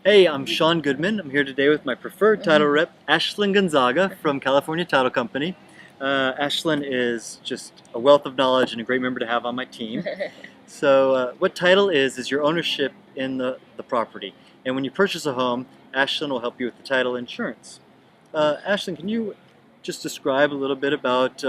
Hey, I'm Sean Goodman. I'm here today with my preferred title rep, Ashlyn Gonzaga from California Title Company. Ashlyn is just a wealth of knowledge and a great member to have on my team. So what title is your ownership in the property. And when you purchase a home, Ashlyn will help you with the title insurance. Ashlyn, can you just describe a little bit about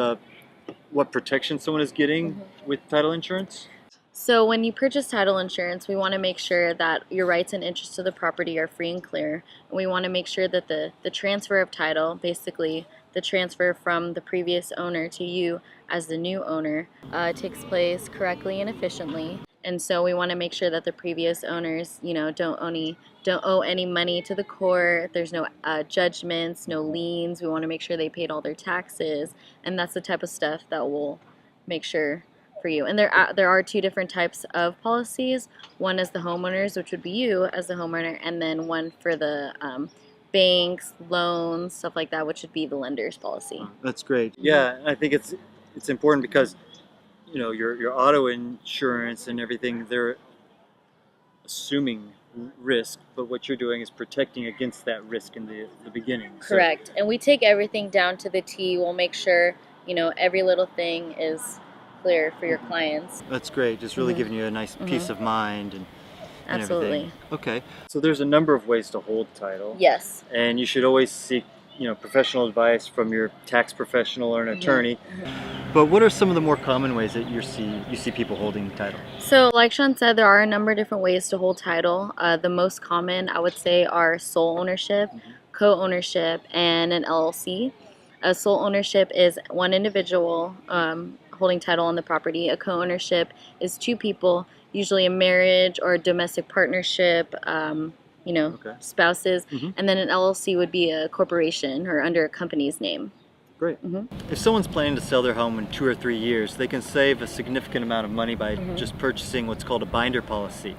what protection someone is getting with title insurance? So when you purchase title insurance, we want to make sure that your rights and interests of the property are free and clear. And we want to make sure that the transfer of title, basically the transfer from the previous owner to you as the new owner, takes place correctly and efficiently. And so we want to make sure that the previous owners, don't owe any money to the court. There's no judgments, no liens. We want to make sure they paid all their taxes, and that's the type of stuff that we'll make sure for you. And there are two different types of policies. One is the homeowners, which would be you as the homeowner, and then one for the banks, loans, stuff like that, which would be the lender's policy. That's great. Yeah, I think it's important because your auto insurance and everything, they're assuming risk, but what you're doing is protecting against that risk in the beginning. Correct. And we take everything down to the T. We'll make sure every little thing is clear for your clients. That's great. Just really giving you a nice peace of mind and Absolutely. everything. Okay. So there's a number of ways to hold title. Yes. And you should always seek professional advice from your tax professional or an attorney. But what are some of the more common ways that you see people holding title? So like Sean said, there are a number of different ways to hold title. The most common, I would say, are sole ownership, co-ownership, and an LLC. A sole ownership is one individual holding title on the property. A co-ownership is two people, usually a marriage or a domestic partnership, spouses. And then an LLC would be a corporation or under a company's name. Great. If someone's planning to sell their home in 2 or 3 years, they can save a significant amount of money by just purchasing what's called a binder policy.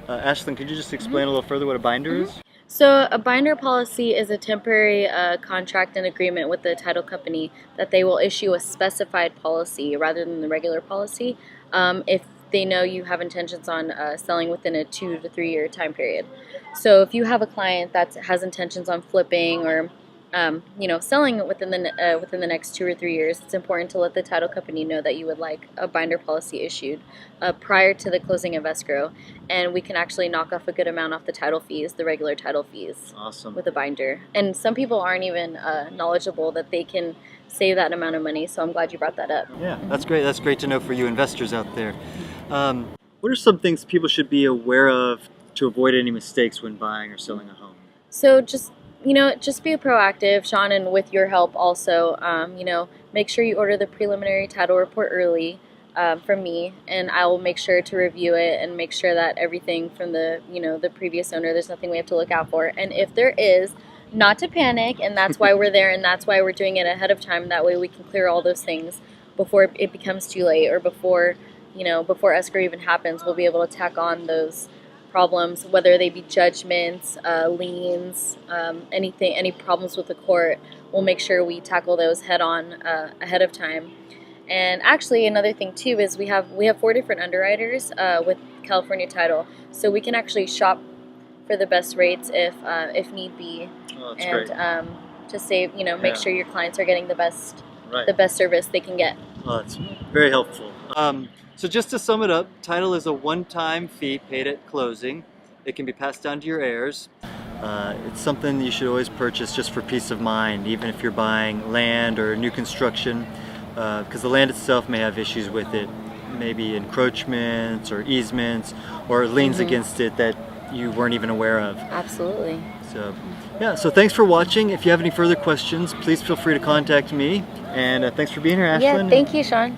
Ashlyn, could you just explain a little further what a binder is? So a binder policy is a temporary contract and agreement with the title company that they will issue a specified policy rather than the regular policy if they know you have intentions on selling within a 2 to 3 year time period. So if you have a client that has intentions on flipping or selling within the next 2 or 3 years, it's important to let the title company know that you would like a binder policy issued prior to the closing of escrow, and we can actually knock off a good amount off the title fees, the regular title fees. Awesome. With a binder. And some people aren't even knowledgeable that they can save that amount of money, so I'm glad you brought that up. Yeah, that's great. That's great to know for you investors out there. What are some things people should be aware of to avoid any mistakes when buying or selling a home? So just be proactive, Sean, and with your help also, make sure you order the preliminary title report early from me, and I will make sure to review it and make sure that everything from the previous owner, there's nothing we have to look out for. And if there is, not to panic, and that's why we're there, and that's why we're doing it ahead of time. That way we can clear all those things before it becomes too late, or before escrow even happens. We'll be able to tack on those problems, whether they be judgments, liens, any problems with the court. We'll make sure we tackle those head on ahead of time. And actually, another thing too is we have 4 different underwriters with California Title, so we can actually shop for the best rates if need be. Oh, that's great. To save, make sure your clients are getting the best service they can get. Oh, that's very helpful. So just to sum it up, title is a one-time fee paid at closing. It can be passed down to your heirs. It's something you should always purchase just for peace of mind, even if you're buying land or new construction, because the land itself may have issues with it, maybe encroachments or easements or liens against it that you weren't even aware of. Absolutely. So, yeah, so thanks for watching. If you have any further questions, please feel free to contact me. And thanks for being here, Ashlyn. Yeah, thank you, Sean.